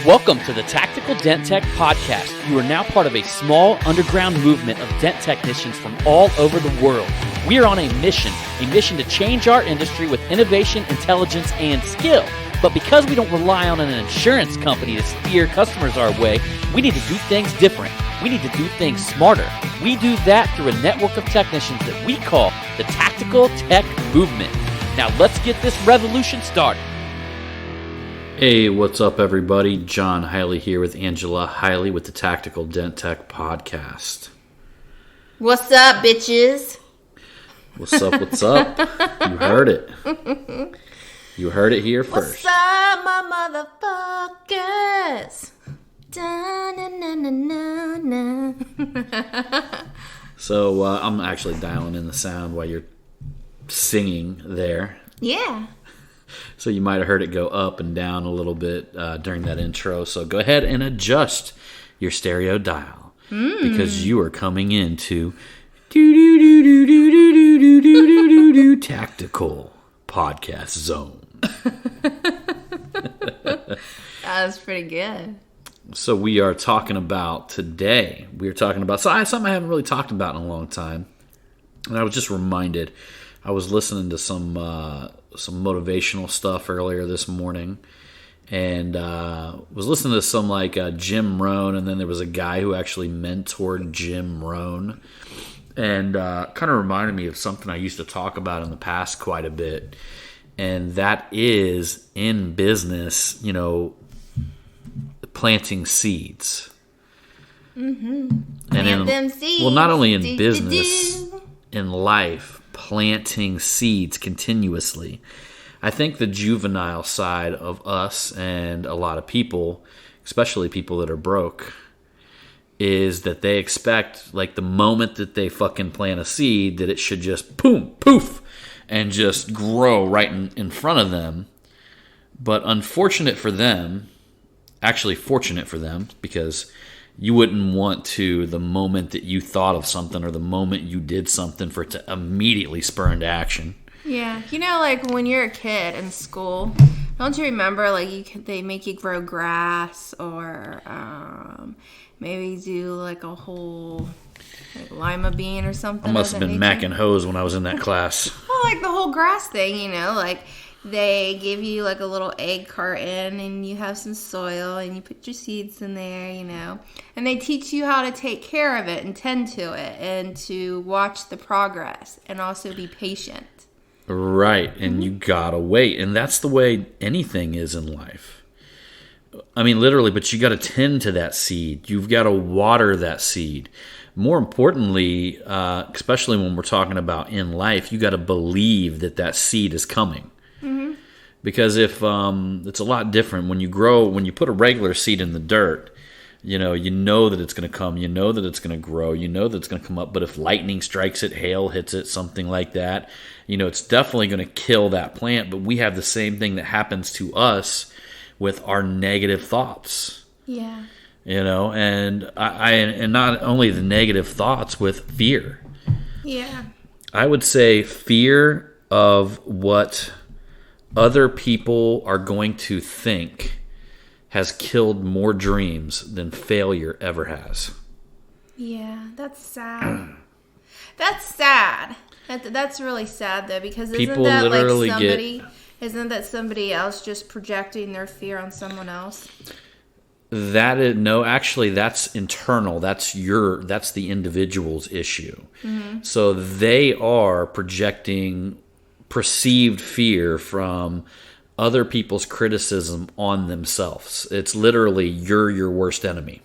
Welcome to the Tactical Dent Tech Podcast. You are now part of a small underground movement of dent technicians from all over the world. We are on a mission to change our industry with innovation, intelligence, and skill. But because we don't rely on an insurance company to steer customers our way, we need to do things different. We need to do things smarter. We do that through a network of technicians that we call the Tactical Tech Movement. Now let's get this revolution started. Hey, what's up, everybody? John Hiley here with Angela Hiley with the Tactical Dent Tech Podcast. What's up, bitches? What's up, what's up? You heard it. You heard it here first. What's up, my motherfuckers? Da-na-na-na-na-na. So, I'm actually dialing in the sound while you're singing there. Yeah. So you might have heard it go up and down a little bit during that intro. So go ahead and adjust your stereo dial because you are coming into Tactical Podcast Zone. That was pretty good. So we are talking about today. Something I haven't really talked about in a long time. And I was just reminded. I was listening to some motivational stuff earlier this morning, and was listening to some Jim Rohn, and then there was a guy who actually mentored Jim Rohn, and kind of reminded me of something I used to talk about in the past quite a bit, and that is in business, planting seeds. Plant them seeds. Well, not only in business, in life. Planting seeds continuously. I think the juvenile side of us and a lot of people, especially people that are broke, is that they expect the moment that they fucking plant a seed that it should just poof, and just grow right in front of them. But fortunate for them, because you wouldn't want to, the moment that you thought of something or the moment you did something, for it to immediately spur into action. Yeah. When you're a kid in school, don't you remember, they make you grow grass or maybe do a whole lima bean or something? I must have been macking hose when I was in that class. Well, the whole grass thing, they give you a little egg carton and you have some soil and you put your seeds in there, and they teach you how to take care of it and tend to it and to watch the progress and also be patient. Right, and you gotta wait, and that's the way anything is in life. I mean, literally, but you gotta tend to that seed. You've gotta water that seed. More importantly, especially when we're talking about in life, you gotta believe that seed is coming. Because if it's a lot different when you put a regular seed in the dirt, you know that it's going to come, you know that it's going to grow, you know that it's going to come up. But if lightning strikes it, hail hits it, something like that, it's definitely going to kill that plant. But we have the same thing that happens to us with our negative thoughts. Yeah. And and not only the negative thoughts, with fear. Yeah. I would say fear of what other people are going to think has killed more dreams than failure ever has. Yeah, that's sad. That's sad. That's really sad, though, because isn't that somebody else just projecting their fear on someone else? That's internal. That's the individual's issue. Mm-hmm. So they are projecting perceived fear from other people's criticism on themselves. It's literally, you're your worst enemy.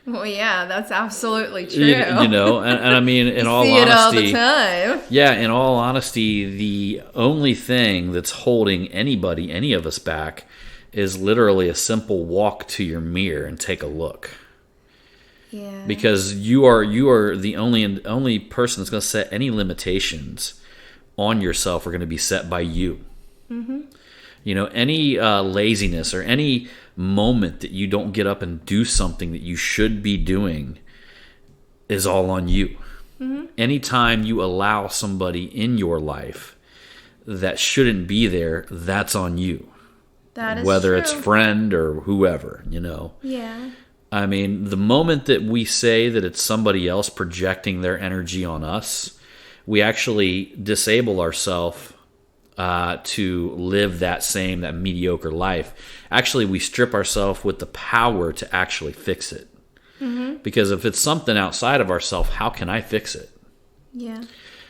Well, yeah, that's absolutely true. And I mean, in all honesty, it all the time. Yeah, in all honesty, the only thing that's holding any of us back, is literally a simple walk to your mirror and take a look. Yeah. Because you are the only person that's going to set any limitations on yourself are going to be set by you. Mm-hmm. Any laziness or any moment that you don't get up and do something that you should be doing is all on you. Mm-hmm. Anytime you allow somebody in your life that shouldn't be there, that's on you. That is whether true. it's friend or whoever, Yeah. I mean, the moment that we say that it's somebody else projecting their energy on us, we actually disable ourselves to live that mediocre life. Actually, we strip ourselves with the power to actually fix it. Because if it's something outside of ourselves, how can I fix it? Yeah.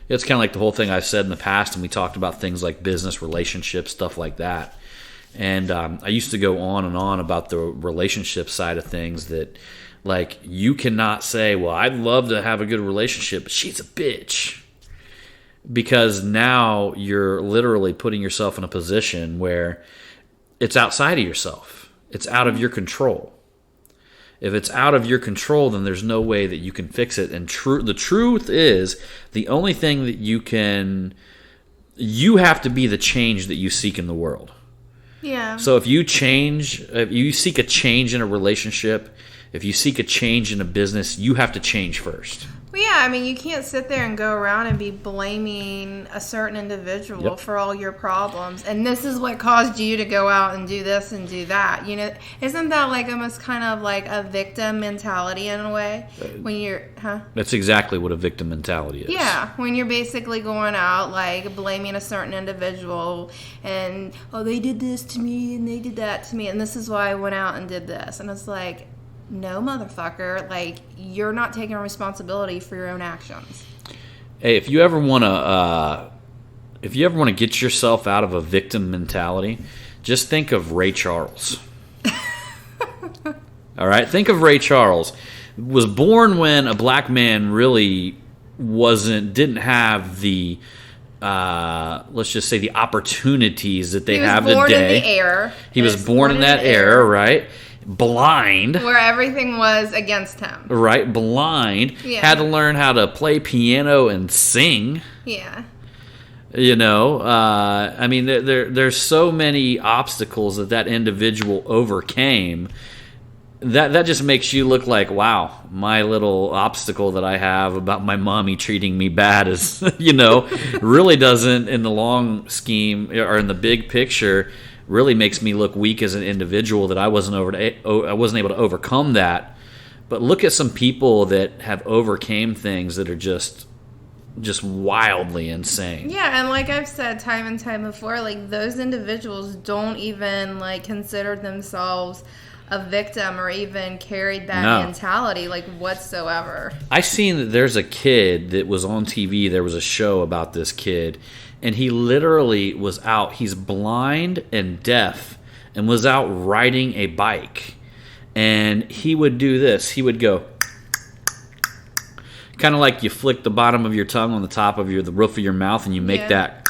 It's kind of like the whole thing I've said in the past, and we talked about things like business, relationships, stuff like that. And I used to go on and on about the relationship side of things that, like, you cannot say, well, I'd love to have a good relationship, but she's a bitch. Because now you're literally putting yourself in a position where it's outside of yourself. It's out of your control. If it's out of your control, then there's no way that you can fix it. And the truth is, the only thing that you have to be the change that you seek in the world. Yeah. So if you seek a change in a relationship, if you seek a change in a business, you have to change first. Well, yeah, I mean, you can't sit there and go around and be blaming a certain individual for all your problems. And this is what caused you to go out and do this and do that. Isn't that like almost kind of like a victim mentality in a way? When you're, That's exactly what a victim mentality is. Yeah, when you're basically going out like blaming a certain individual and, oh, they did this to me and they did that to me and this is why I went out and did this. And it's like, no, motherfucker, like, you're not taking responsibility for your own actions. Hey, if you ever want to get yourself out of a victim mentality, just think of Ray Charles. All right, think of Ray Charles. Was born when a black man really didn't have the let's just say the opportunities that they have today. He was born in the era. He was born in that era, right? Blind. Where everything was against him. Right, blind. Yeah. Had to learn how to play piano and sing. Yeah. I mean, there's so many obstacles that individual overcame. That just makes you look like, wow, my little obstacle that I have about my mommy treating me bad is, really doesn't, in the long scheme or in the big picture, really makes me look weak as an individual that I wasn't able to overcome that. But look at some people that have overcame things that are just wildly insane. Yeah, and like I've said time and time before, like those individuals don't even like consider themselves a victim or even carried that mentality like whatsoever. I seen that there's a kid that was on TV. There was a show about this kid, and he literally was out. He's blind and deaf and was out riding a bike. And he would do this. He would go kind of like you flick the bottom of your tongue on the top of the roof of your mouth and you make that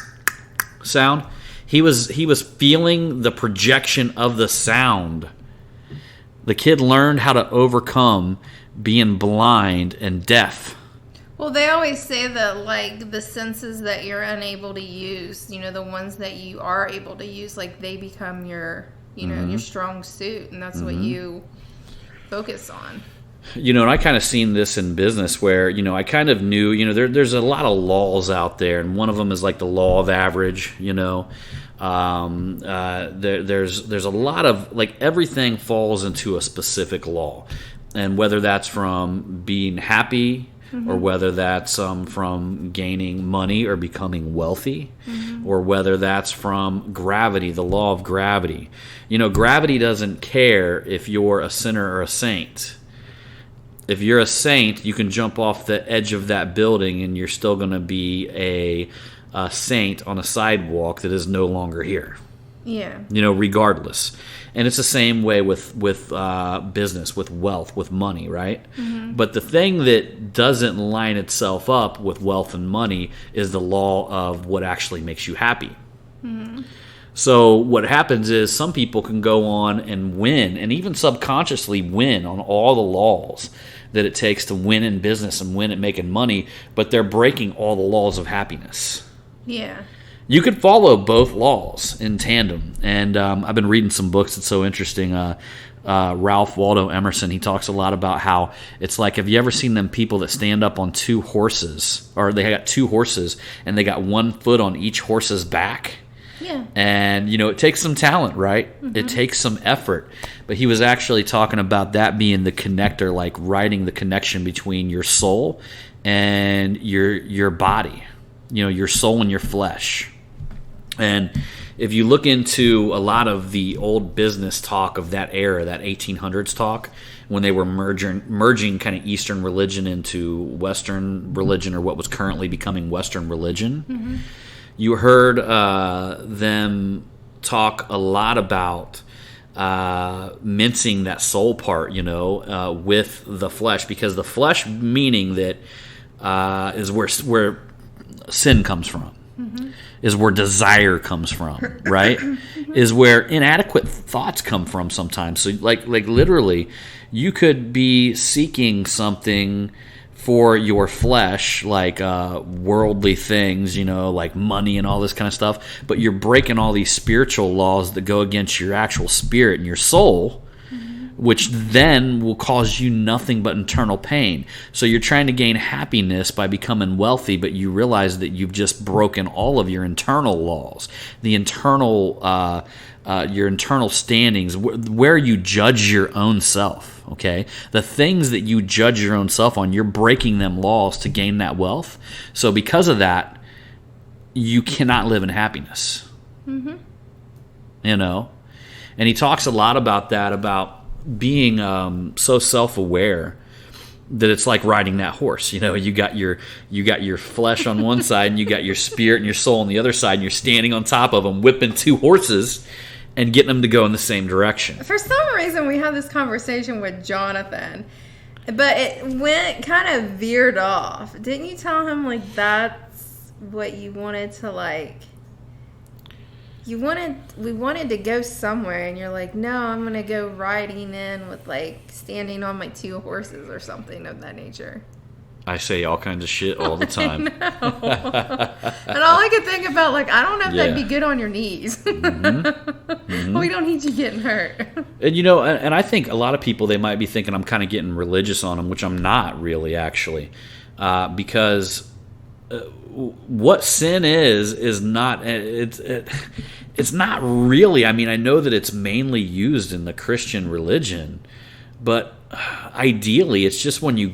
sound. He was feeling the projection of the sound. The kid learned how to overcome being blind and deaf. Well, they always say that, like, the senses that you're unable to use, the ones that you are able to use, like, they become your, your strong suit, and that's what you focus on. And I kind of seen this in business where, I kind of knew, there's a lot of laws out there, and one of them is like the law of average, there's a lot of, like, everything falls into a specific law. And whether that's from being happy or whether that's from gaining money or becoming wealthy, or whether that's from gravity, the law of gravity. Gravity doesn't care if you're a sinner or a saint. If you're a saint, you can jump off the edge of that building and you're still going to be a saint on a sidewalk that is no longer here. Yeah. Regardless. And it's the same way with business, with wealth, with money, right? But the thing that doesn't line itself up with wealth and money is the law of what actually makes you happy. So what happens is some people can go on and win, and even subconsciously win on all the laws that it takes to win in business and win at making money, but they're breaking all the laws of happiness. Yeah. You could follow both laws in tandem. And I've been reading some books that's so interesting. Ralph Waldo Emerson, he talks a lot about how it's like, have you ever seen them people that stand up on two horses, or they got two horses and they got one foot on each horse's back? Yeah. And, it takes some talent, right? It takes some effort. But he was actually talking about that being the connector, like writing the connection between your soul and your body, your soul and your flesh. And if you look into a lot of the old business talk of that era, that 1800s talk, when they were merging kind of Eastern religion into Western religion, or what was currently becoming Western religion, you heard them talk a lot about mincing that soul part, with the flesh, because the flesh, meaning that is where sin comes from. Is where desire comes from, right? Is where inadequate thoughts come from sometimes. So like literally, you could be seeking something for your flesh, like worldly things, like money and all this kind of stuff, but you're breaking all these spiritual laws that go against your actual spirit and your soul, which then will cause you nothing but internal pain. So you're trying to gain happiness by becoming wealthy, but you realize that you've just broken all of your internal laws, the internal, your internal standings, where you judge your own self. Okay, the things that you judge your own self on, you're breaking them laws to gain that wealth. So because of that, you cannot live in happiness. And he talks a lot about that, about being so self-aware that it's like riding that horse. You got your flesh on one side, and you got your spirit and your soul on the other side, and you're standing on top of them, whipping two horses and getting them to go in the same direction. For some reason, we had this conversation with Jonathan, but it went kind of veered off. Didn't you tell him that's what you wanted to we wanted to go somewhere, and you're like, no, I'm going to go riding in with standing on my two horses or something of that nature. I say all kinds of shit all the time. And all I could think about, I don't know if that'd be good on your knees. We don't need you getting hurt. And and I think a lot of people, they might be thinking I'm kind of getting religious on them, which I'm not really, actually, because what sin is not, it's not really. I mean, I know that it's mainly used in the Christian religion, but ideally it's just when you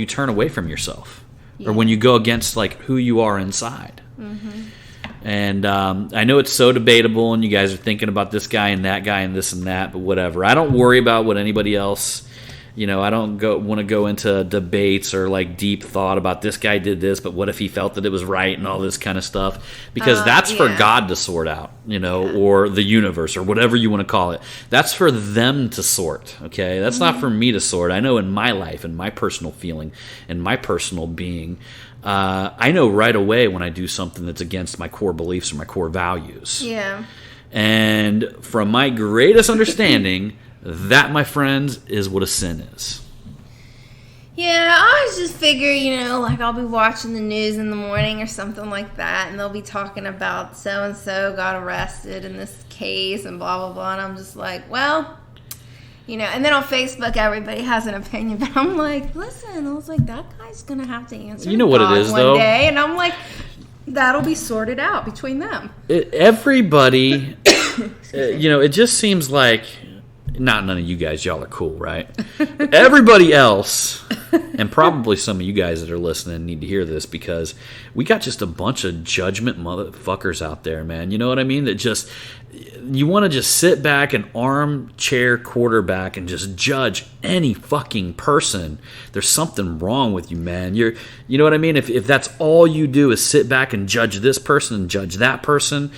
turn away from yourself, or when you go against who you are inside. And I know it's so debatable, and you guys are thinking about this guy and that guy and this and that, but whatever. I don't worry about what anybody else, I don't want to go into debates or deep thought about this guy did this, but what if he felt that it was right and all this kind of stuff, because that's for God to sort out, or the universe, or whatever you want to call it. That's for them to sort, okay? That's not for me to sort. I know in my life and my personal feeling and my personal being, I know right away when I do something that's against my core beliefs or my core values. Yeah. And from my greatest understanding, that, my friends, is what a sin is. Yeah, I always just figure, I'll be watching the news in the morning or something like that, and they'll be talking about so-and-so got arrested in this case and blah, blah, blah, and I'm just like, well, and then on Facebook, everybody has an opinion, but I'm like, listen, I was like, that guy's going to have to answer what God it is, one though? day, and I'm like, that'll be sorted out between them. Everybody, it just seems like, not none of you guys, y'all are cool, right? But everybody else, and probably some of you guys that are listening need to hear this, because we got just a bunch of judgment motherfuckers out there, man. You know what I mean? That just, you want to just sit back and armchair quarterback and just judge any fucking person. There's something wrong with you, man. You know what I mean? If that's all you do is sit back and judge this person and judge that person,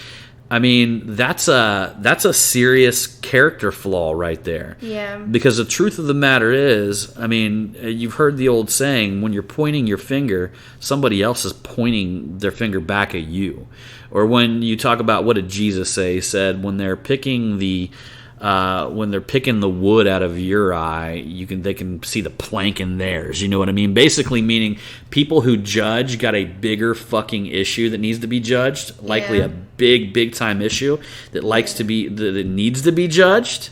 I mean, that's a serious character flaw right there. Yeah. Because the truth of the matter is, I mean, you've heard the old saying, when you're pointing your finger, somebody else is pointing their finger back at you. Or when you talk about, what did Jesus say? He said, when they're picking the wood out of your eye, they can see the plank in theirs. You know what I mean? Basically meaning people who judge got a bigger fucking issue that needs to be judged, likely a big time issue that likes to be that needs to be judged,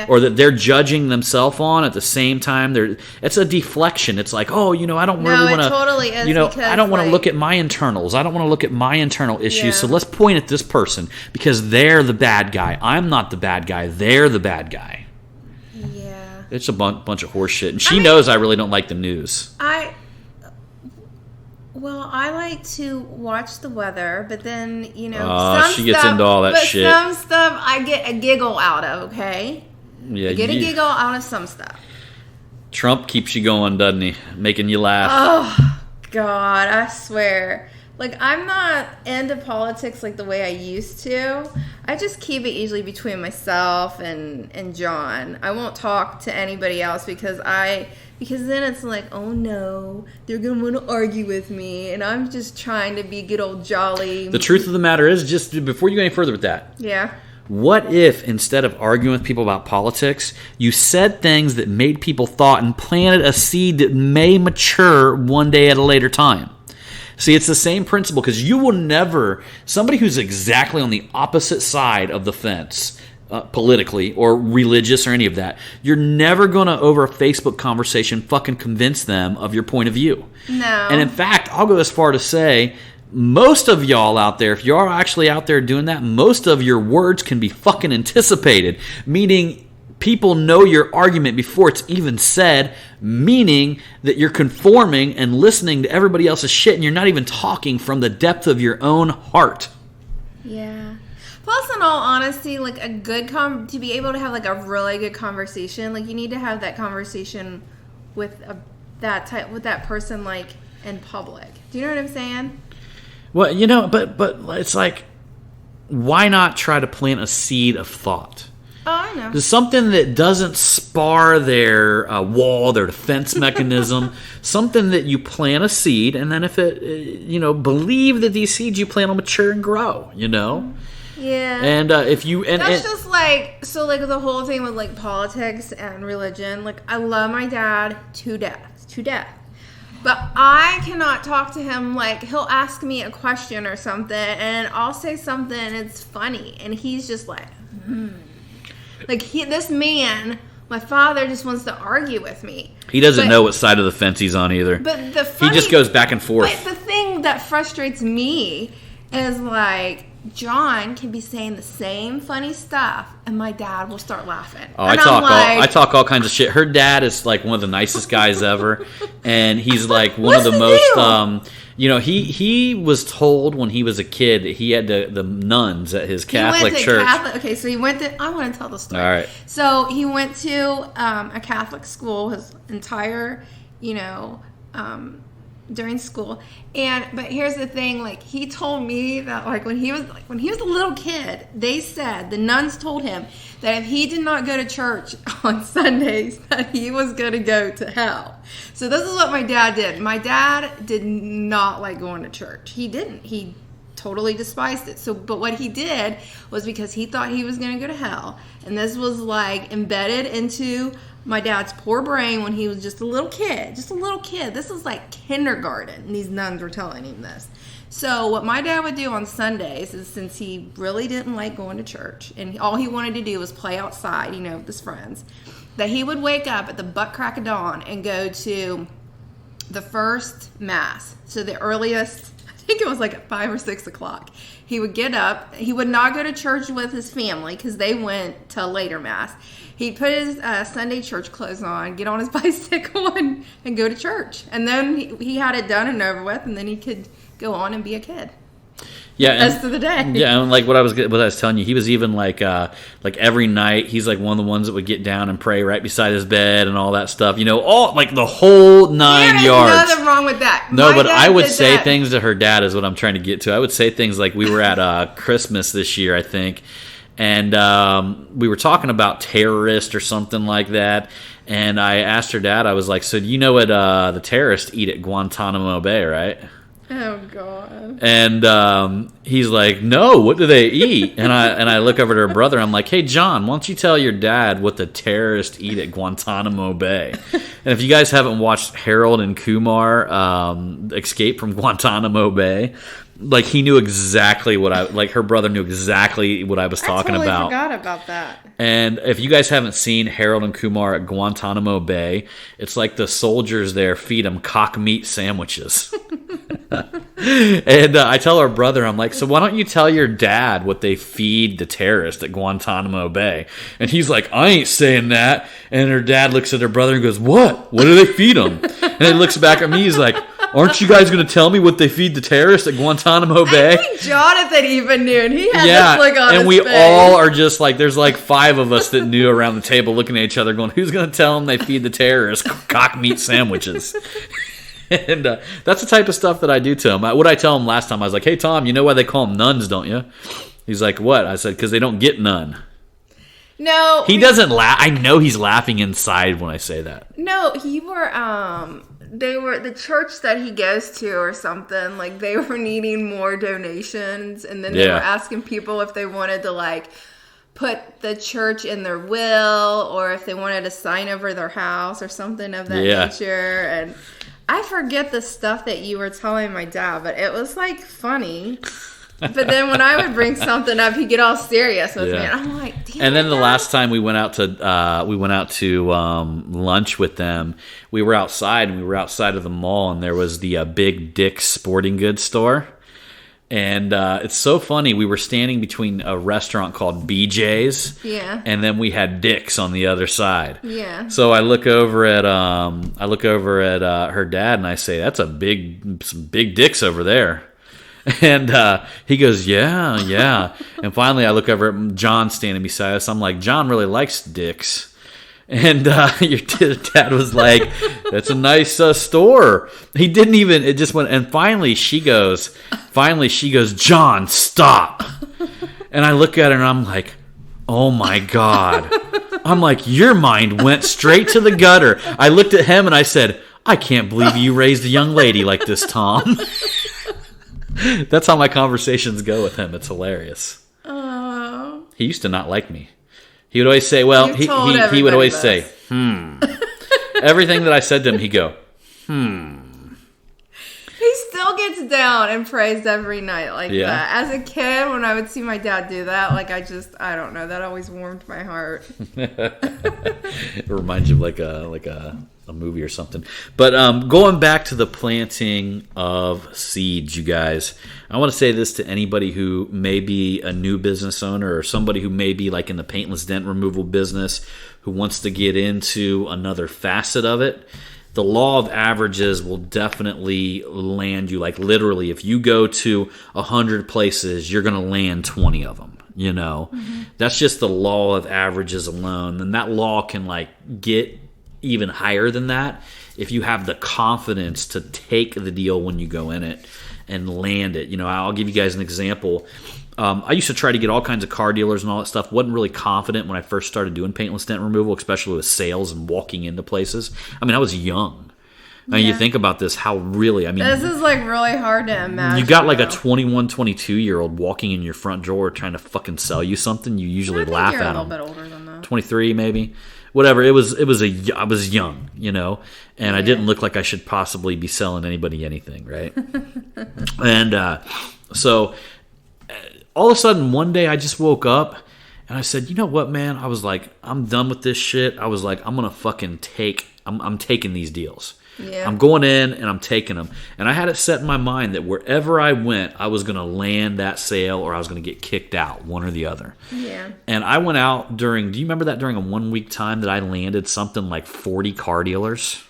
or that they're judging themselves on at the same time. It's a deflection. It's like, oh, I don't really want to. Totally is, I don't want to look at my internals. I don't want to look at my internal issues. So let's point at this person because they're the bad guy. I'm not the bad guy. They're the bad guy. Yeah, it's a bunch of horse shit, and she knows I really don't like the news. I like to watch the weather, but then, she gets into all that shit. Some stuff I get a giggle out of, okay? Yeah, I get a giggle out of some stuff. Trump keeps you going, doesn't he? Making you laugh. Oh, God, I swear. Like, I'm not into politics like the way I used to. I just keep it usually between myself and John. I won't talk to anybody else because then it's like, oh no, they're going to want to argue with me. And I'm just trying to be good old jolly. The truth of the matter is, just before you go any further with that. Yeah. What if, instead of arguing with people about politics, you said things that made people thought and planted a seed that may mature one day at a later time? See, it's the same principle because you will never, somebody who's exactly on the opposite side of the fence, politically or religious or any of that, you're never going to, over a Facebook conversation, fucking convince them of your point of view. No. And in fact, I'll go as far to say, most of y'all out there, if you're actually out there doing that, most of your words can be fucking anticipated, meaning people know your argument before it's even said, meaning that you're conforming and listening to everybody else's shit and you're not even talking from the depth of your own heart. Yeah. Plus, in all honesty, like a good to be able to have like a really good conversation, like you need to have that conversation with that person like in public. Do you know what I'm saying? Well, but it's like, why not try to plant a seed of thought? Oh, I know. There's something that doesn't spar their wall, their defense mechanism. Something that you plant a seed, and then if it, believe that these seeds you plant will mature and grow. Yeah. And if you that's just like the whole thing with like politics and religion. Like I love my dad to death. But I cannot talk to him. Like he'll ask me a question or something, and I'll say something. It's funny, and he's just like, Like this man, my father, just wants to argue with me. He doesn't know what side of the fence he's on either. But he just goes back and forth. But the thing that frustrates me is like John can be saying the same funny stuff, and my dad will start laughing. Oh, I talk all kinds of shit. Her dad is like one of the nicest guys ever, and he's like one of the most. He was told when he was a kid that he had the nuns at his Catholic church. So he went to. I want to tell the story. All right. So he went to a Catholic school his entire, during school, but here's the thing, like he told me that like when he was a little kid, they said the nuns told him that if he did not go to church on Sundays that he was going to go to hell. So this is what my dad did. My dad did not like going to church. He totally despised it. but what he did was because he thought he was going to go to hell, and this was like embedded into my dad's poor brain when he was just a little kid. This is like kindergarten, and these nuns were telling him this. So what my dad would do on Sundays is, since he really didn't like going to church and all he wanted to do was play outside, with his friends, that he would wake up at the butt crack of dawn and go to the first mass. So the earliest, I think it was like at 5 or 6 o'clock. He would get up. He would not go to church with his family because they went to a later mass. He'd put his Sunday church clothes on, get on his bicycle, and go to church. And then he had it done and over with, and then he could go on and be a kid. Yeah, the rest of the day. Yeah, and like what I was telling you, he was even like every night he's like one of the ones that would get down and pray right beside his bed and all that stuff. All like the whole 9 yards. There's nothing wrong with that. No, but I would say things to her dad is what I'm trying to get to. I would say things like, we were at Christmas this year, I think, and we were talking about terrorists or something like that. And I asked her dad, I was like, so do you know what the terrorists eat at Guantanamo Bay, right? Oh, God. And he's like, no, what do they eat? And I look over to her brother. I'm like, hey, John, why don't you tell your dad what the terrorists eat at Guantanamo Bay? And if you guys haven't watched Harold and Kumar Escape from Guantanamo Bay, Like he knew exactly her brother knew exactly what I was talking I totally about. forgot about that. And if you guys haven't seen Harold and Kumar at Guantanamo Bay, it's like the soldiers there feed them cock meat sandwiches. And I tell our brother, I'm like, so why don't you tell your dad what they feed the terrorists at Guantanamo Bay? And he's like, I ain't saying that. And her dad looks at her brother and goes, what? What do they feed them? And he looks back at me, he's like, aren't you guys going to tell me what they feed the terrorists at Guantanamo Bay? I think Jonathan even knew, and he had this look on and his we face. all are just like, there's like 5 of us that knew around the table looking at each other going, who's going to tell them they feed the terrorists cock meat sandwiches? And that's the type of stuff that I do to him. What I tell him last time, I was like, hey, Tom, you know why they call them nuns, don't you? He's like, what? I said, because they don't get none. No. He doesn't laugh. I know he's laughing inside when I say that. No, they were the church that he goes to or something, like they were needing more donations, and then they were asking people if they wanted to like put the church in their will or if they wanted to sign over their house or something of that nature. And I forget the stuff that you were telling my dad, but it was like funny. But then when I would bring something up, he'd get all serious with me, and I'm like, damn. And then the last time we went out to lunch with them, we were outside of the mall, and there was the Big Dick's Sporting Goods store. And it's so funny. We were standing between a restaurant called BJ's, and then we had Dick's on the other side. Yeah. So I look over at her dad, and I say, "That's some big Dick's over there." And he goes, yeah. And finally, I look over at John standing beside us. I'm like, John really likes Dick's. And your dad was like, that's a nice store. He didn't even, it just went, and finally she goes, John, stop. And I look at her and I'm like, oh my God. I'm like, your mind went straight to the gutter. I looked at him and I said, I can't believe you raised a young lady like this, Tom. That's how my conversations go with him. It's hilarious. Oh. He used to not like me. He would always say, well, he would always say, Everything that I said to him, he'd go, He still gets down and prays every night like that. As a kid, when I would see my dad do that, like I don't know, that always warmed my heart. It reminds you of like a movie or something. But going back to the planting of seeds, you guys, I want to say this to anybody who may be a new business owner or somebody who may be like in the paintless dent removal business who wants to get into another facet of it. The law of averages will definitely land you, like literally, if you go to 100 places, you're going to land 20 of them. You know, that's just the law of averages alone. And that law can like get even higher than that if you have the confidence to take the deal when you go in it and land it. You know, I'll give you guys an example. I used to try to get all kinds of car dealers and all that stuff. Wasn't really confident when I first started doing paintless dent removal, especially with sales and walking into places. I mean, I was young. I mean, you think about this, this is like really hard to imagine. You got like a 21, 22-year-old walking in your front door trying to fucking sell you something. You usually laugh at them. You're a little bit older than that. 23 maybe. Whatever. I was young, you know, and I didn't look like I should possibly be selling anybody anything, right? And so all of a sudden one day I just woke up and I said, you know what, man? I was like, I'm done with this shit. I was like, I'm going to fucking I'm taking these deals. Yeah. I'm going in and I'm taking them. And I had it set in my mind that wherever I went, I was going to land that sale or I was going to get kicked out, one or the other. Yeah. And I went out do you remember that during a 1 week time that I landed something like 40 car dealers?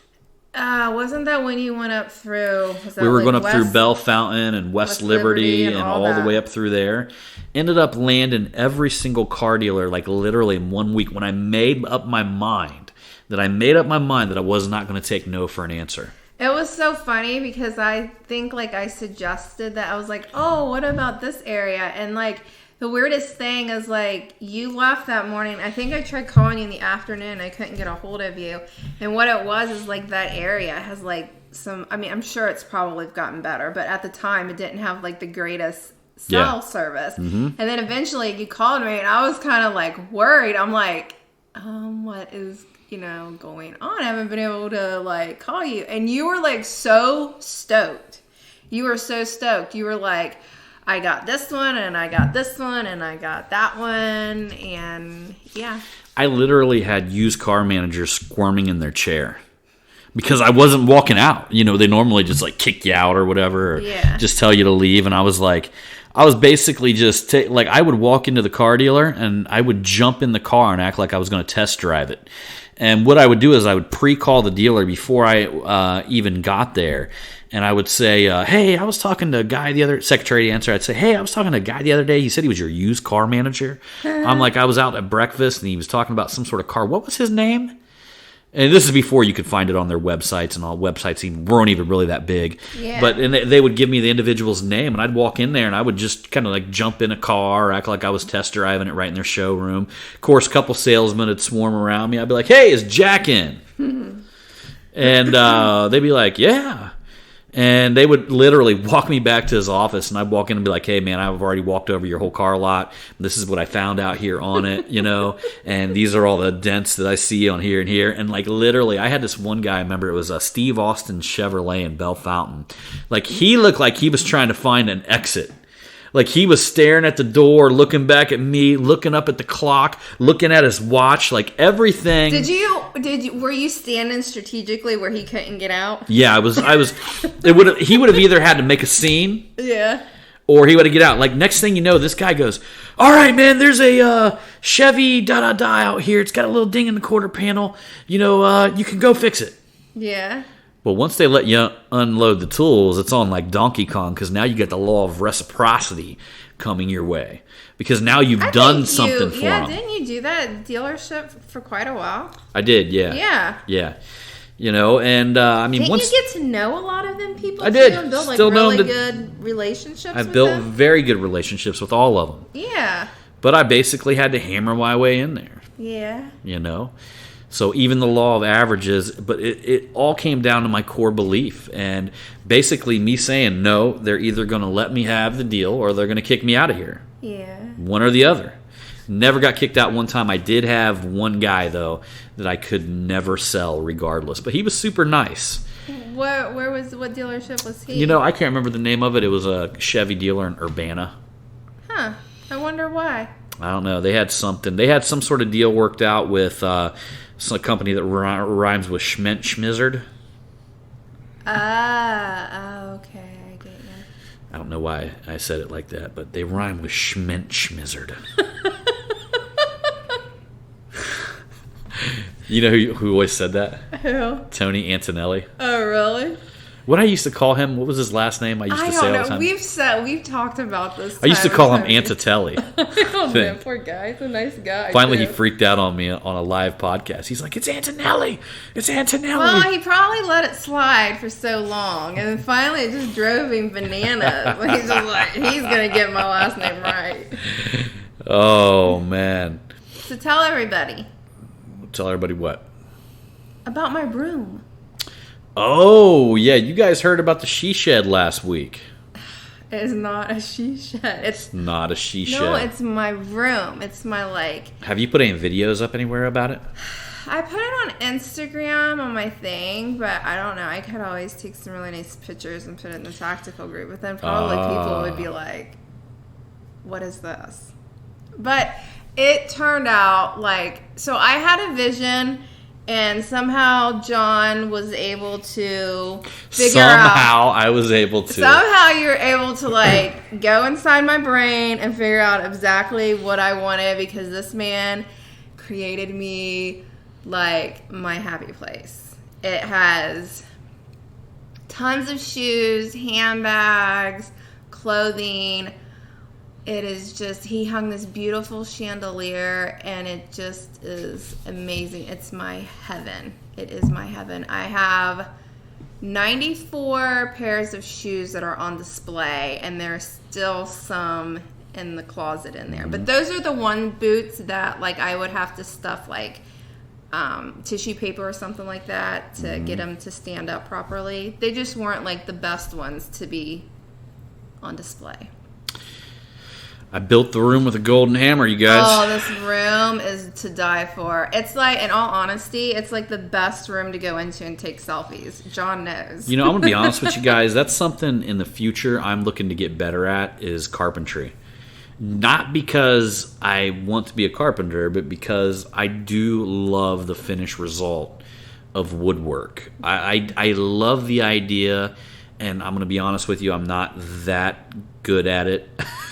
Wasn't that when you went up through? We were going up through Bell Fountain and West Liberty and all the way up through there. Ended up landing every single car dealer like literally in 1 week when I made up my mind that I was not going to take no for an answer. It was so funny because I think like I suggested that. I was like, oh, what about this area? And like the weirdest thing is like you left that morning. I think I tried calling you in the afternoon. I couldn't get a hold of you. And what it was is like that area has like I'm sure it's probably gotten better, but at the time it didn't have like the greatest cell service. Mm-hmm. And then eventually you called me and I was kind of like worried. I'm like, what is going on? I haven't been able to like call you. And you were like so stoked. You were so stoked. You were like, I got this one, and I got this one, and I got that one, and yeah. I literally had used car managers squirming in their chair because I wasn't walking out. You know, they normally just like kick you out or whatever, or just tell you to leave. And I was basically just I would walk into the car dealer and I would jump in the car and act like I was going to test drive it. And what I would do is I would pre-call the dealer before I even got there. And I would say, hey, I was talking to a guy secretary answer. I'd say, hey, I was talking to a guy the other day. He said he was your used car manager. I'm like, I was out at breakfast and he was talking about some sort of car. What was his name? And this is before you could find it on their websites, and all websites weren't even really that big. Yeah. But they would give me the individual's name, and I'd walk in there, and I would just kind of like jump in a car, act like I was test driving it right in their showroom. Of course, a couple salesmen would swarm around me. I'd be like, hey, is Jack in? And they'd be like, yeah. And they would literally walk me back to his office, and I'd walk in and be like, hey, man, I've already walked over your whole car lot. This is what I found out here on it, you know, and these are all the dents that I see on here and here. And, like, literally, I had this one guy, I remember it was Steve Austin Chevrolet in Bell Fountain. Like, he looked like he was trying to find an exit. Like, he was staring at the door, looking back at me, looking up at the clock, looking at his watch, like everything. Were you standing strategically where he couldn't get out? Yeah, I was. He would have either had to make a scene, yeah, or he would have get out. Like, next thing you know, this guy goes, all right, man, there's a Chevy da-da-da out here. It's got a little ding in the quarter panel. You know, you can go fix it. Yeah. Well, once they let you unload the tools, it's on like Donkey Kong, because now you get the law of reciprocity coming your way. Because now you've done something for them. Didn't you do that at dealership for quite a while? I did, yeah. Yeah. Yeah. You know, and I mean, didn't you get to know a lot of them people? I did. And build like Still really good relationships I with built them? very good relationships with all of them. Yeah. But I basically had to hammer my way in there. Yeah. You know? So even the law of averages, but it all came down to my core belief. And basically me saying, no, they're either going to let me have the deal or they're going to kick me out of here. Yeah. One or the other. Never got kicked out one time. I did have one guy, though, that I could never sell regardless. But he was super nice. What dealership was he? You know, I can't remember the name of it. It was a Chevy dealer in Urbana. Huh. I wonder why. I don't know. They had something. They had some sort of deal worked out with some company that rhymes with Schment Schmizzard. Okay. I get you. I don't know why I said it like that, but they rhyme with Schment Schmizzard. You know who always said that? Who? Tony Antonelli. Oh, really? What I used to call him, what was his last name? I used to say all the time. We've talked about this. I used to call him Antitelli. Oh, man, poor guy. He's a nice guy. Finally, too. he freaked out on me on a live podcast. He's like, it's Antonelli. It's Antonelli. Well, he probably let it slide for so long, and then finally it just drove him bananas. He's just like, he's going to get my last name right. Oh, man. So tell everybody. Tell everybody what? About my broom. Oh, yeah. You guys heard about the she shed last week. It's not a she shed. It's not a she shed. No, it's my room. It's my, like... Have you put any videos up anywhere about it? I put it on Instagram on my thing, but I don't know. I could always take some really nice pictures and put it in the tactical group, but then probably people would be like, what is this? But it turned out like... So I had a vision... And somehow John was able to figure out... Somehow I was able to. Somehow you were able to, like, go inside my brain and figure out exactly what I wanted, because this man created me, like, my happy place. It has tons of shoes, handbags, clothing. It is just, he hung this beautiful chandelier, and it just is amazing. It's my heaven. It is my heaven. I have 94 pairs of shoes that are on display, and there's still some in the closet in there. But those are the one boots that, like, I would have to stuff, like, tissue paper or something like that to get them to stand up properly. They just weren't, like, the best ones to be on display. I built the room with a golden hammer, you guys. Oh, this room is to die for. It's like, in all honesty, it's like the best room to go into and take selfies. John knows. You know, I'm going to be honest with you guys. That's something in the future I'm looking to get better at is carpentry. Not because I want to be a carpenter, but because I do love the finished result of woodwork. I love the idea, and I'm going to be honest with you, I'm not that good at it.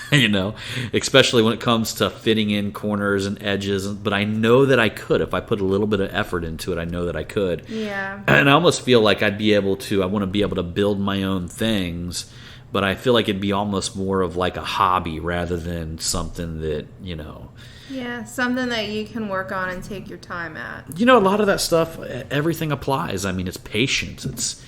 You know, especially when it comes to fitting in corners and edges. But I know that I could. If I put a little bit of effort into it, I know that I could. Yeah. And I almost feel like I want to be able to build my own things, but I feel like it'd be almost more of like a hobby rather than something that, you know. Yeah, something that you can work on and take your time at. You know, a lot of that stuff, everything applies. I mean, it's patience. It's,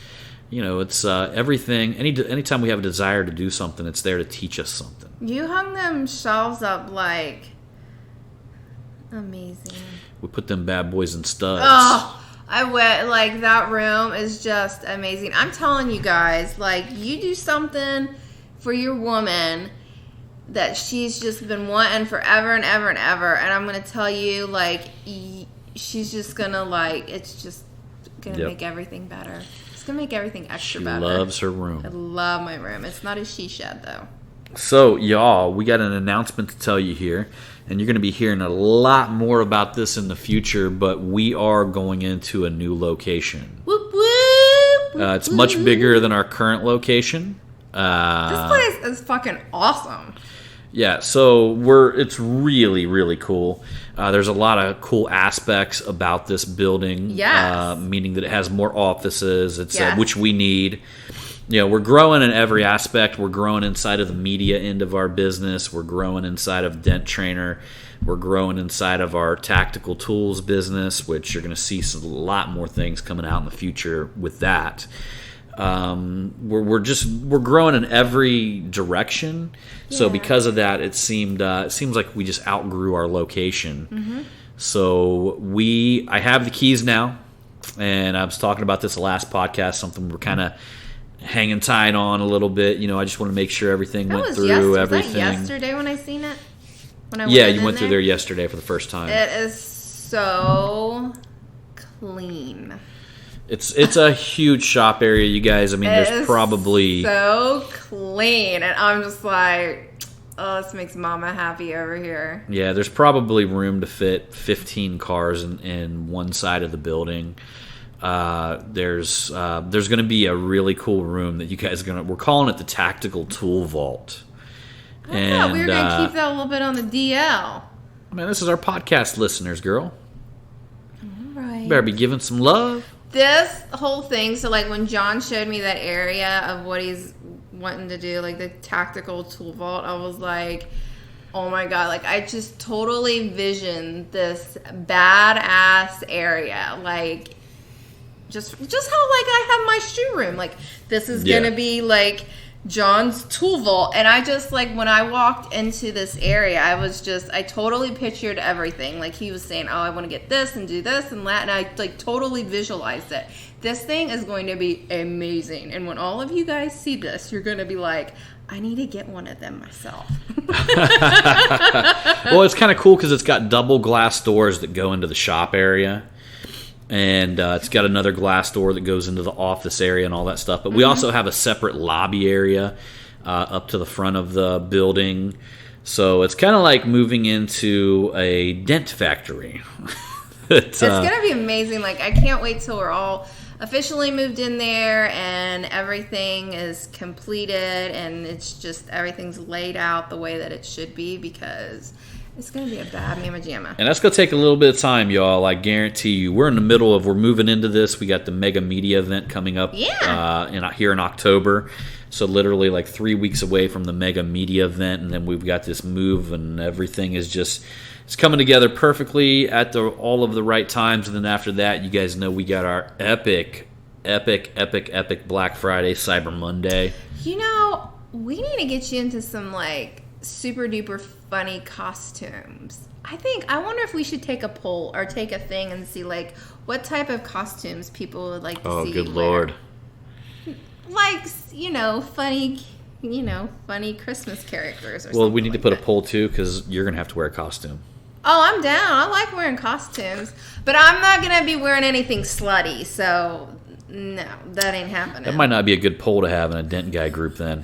you know, it's everything. Anytime we have a desire to do something, it's there to teach us something. You hung them shelves up like amazing. We put them bad boys in studs. Oh, I went like that room is just amazing. I'm telling you guys, like you do something for your woman that she's just been wanting forever and ever and ever, and I'm gonna tell you, like she's just gonna like it's just gonna make everything better. It's gonna make everything extra better. She loves her room. I love my room. It's not a she shed though. So, y'all, we got an announcement to tell you here, and you're going to be hearing a lot more about this in the future, but we are going into a new location. Whoop, whoop, it's much bigger than our current location. This place is fucking awesome. Yeah, so it's really, really cool. There's a lot of cool aspects about this building, meaning that it has more offices, which we need. You know, we're growing in every aspect. We're growing inside of the media end of our business. We're growing inside of Dent Trainer. We're growing inside of our tactical tools business, which you're going to see a lot more things coming out in the future with that. We're growing in every direction. Yeah. So because of that, it seems like we just outgrew our location. Mm-hmm. So I have the keys now, and I was talking about this the last podcast. Something we're kind of hanging tight on a little bit. You know, I just want to make sure everything went through. Everything. Was that yesterday when I seen it? You went through there yesterday for the first time. It is so clean. It's a huge shop area, you guys. I mean, there's probably so clean, and I'm just like, oh, this makes Mama happy over here. Yeah, there's probably room to fit 15 cars in one side of the building. There's going to be a really cool room that you guys we're calling it the Tactical Tool Vault. I thought we were going to keep that a little bit on the DL. Man, this is our podcast listeners, girl. All right. Better be giving some love. This whole thing, so like when John showed me that area of what he's wanting to do, like the Tactical Tool Vault, I was like, oh my God, like I just totally visioned this badass area, like just how like I have my shoe room, like this is gonna be like John's tool vault. And I just like when I walked into this area, I totally pictured everything. Like he was saying, oh, I want to get this and do this and that, and I like totally visualized it. This thing is going to be amazing, and when all of you guys see this, you're going to be like, I need to get one of them myself. Well, it's kind of cool because it's got double glass doors that go into the shop area. And it's got another glass door that goes into the office area and all that stuff. But we also have a separate lobby area up to the front of the building. So it's kind of like moving into a dent factory. It's going to be amazing. Like, I can't wait till we're all officially moved in there and everything is completed and it's just everything's laid out the way that it should be, because it's going to be a bad mamma jamma. And that's going to take a little bit of time, y'all. I guarantee you. We're moving into this. We got the mega media event coming up here in October. So literally like 3 weeks away from the mega media event. And then we've got this move and everything is just, it's coming together perfectly at all of the right times. And then after that, you guys know we got our epic Black Friday, Cyber Monday. You know, we need to get you into some like super duper funny costumes. I wonder if we should take a poll or take a thing and see like what type of costumes people would like to see. Oh, good Lord. Like, you know, funny funny Christmas characters or Well, something we need to like put a that. poll too, because you're gonna have to wear a costume. Oh, I'm down. I like wearing costumes. But I'm not going to be wearing anything slutty. So, no, that ain't happening. That might not be a good poll to have in a Dent Guy group then.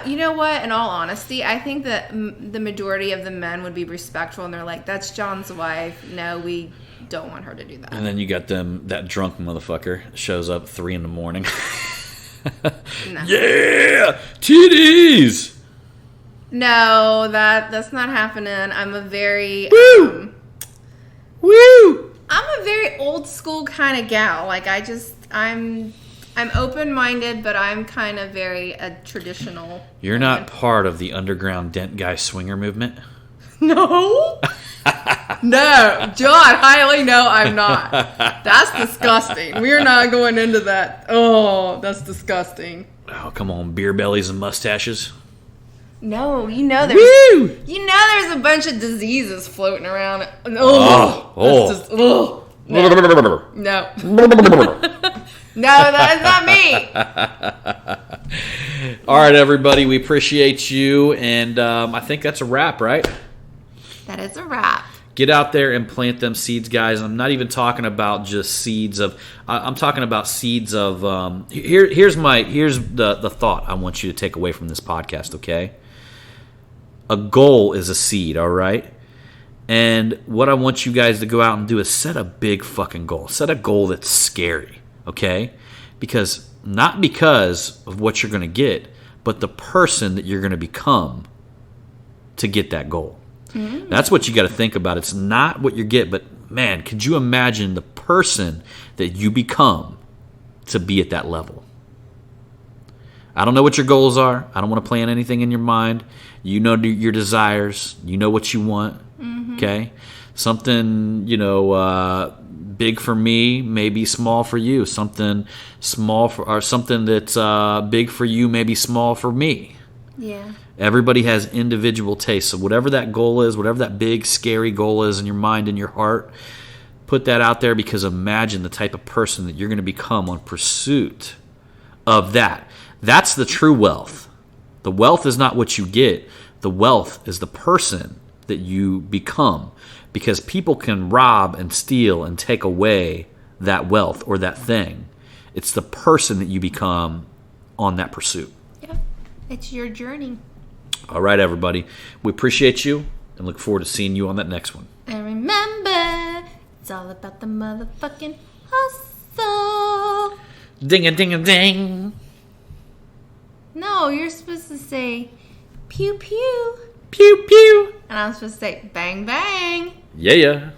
You know what? In all honesty, I think that the majority of the men would be respectful. And they're like, that's John's wife. No, we don't want her to do that. And then you got that drunk motherfucker shows up 3 a.m. No. Yeah! Titties! No, that's not happening. I'm a very... Woo! Woo! I'm a very old school kind of gal. Like, I'm open-minded, but I'm kind of very traditional. You're not part of the underground Dent Guy swinger movement? No. No, John, highly no, I'm not. That's disgusting. We're not going into that. Oh, that's disgusting. Oh, come on, beer bellies and mustaches. No, there's Woo! there's a bunch of diseases floating around. Oh. That's just, no. No, that is not me. All right, everybody, we appreciate you, and I think that's a wrap, right? That is a wrap. Get out there and plant them seeds, guys. I'm not even talking about just seeds of. I'm talking about seeds of. Here's the thought I want you to take away from this podcast. Okay, a goal is a seed. All right, and what I want you guys to go out and do is set a big fucking goal. Set a goal that's scary. Okay, not because of what you're going to get, but the person that you're going to become to get that goal. Mm-hmm. That's what you got to think about. It's not what you get, but man, could you imagine the person that you become to be at that level? I don't know what your goals are. I don't want to plan anything in your mind. You know your desires. You know what you want. Mm-hmm. Okay? Something, big for me may be small for you. Something something that's big for you may be small for me. Yeah. Everybody has individual tastes. So whatever that goal is, whatever that big, scary goal is in your mind and your heart, put that out there, because imagine the type of person that you're going to become on pursuit of that. That's the true wealth. The wealth is not what you get. The wealth is the person that you become, because people can rob and steal and take away that wealth or that thing. It's the person that you become on that pursuit. Yeah, it's your journey. All right, everybody. We appreciate you and look forward to seeing you on that next one. And remember, it's all about the motherfucking hustle. Ding-a-ding-a-ding. No, you're supposed to say pew pew. Pew pew. And I'm supposed to say bang bang. Yeah.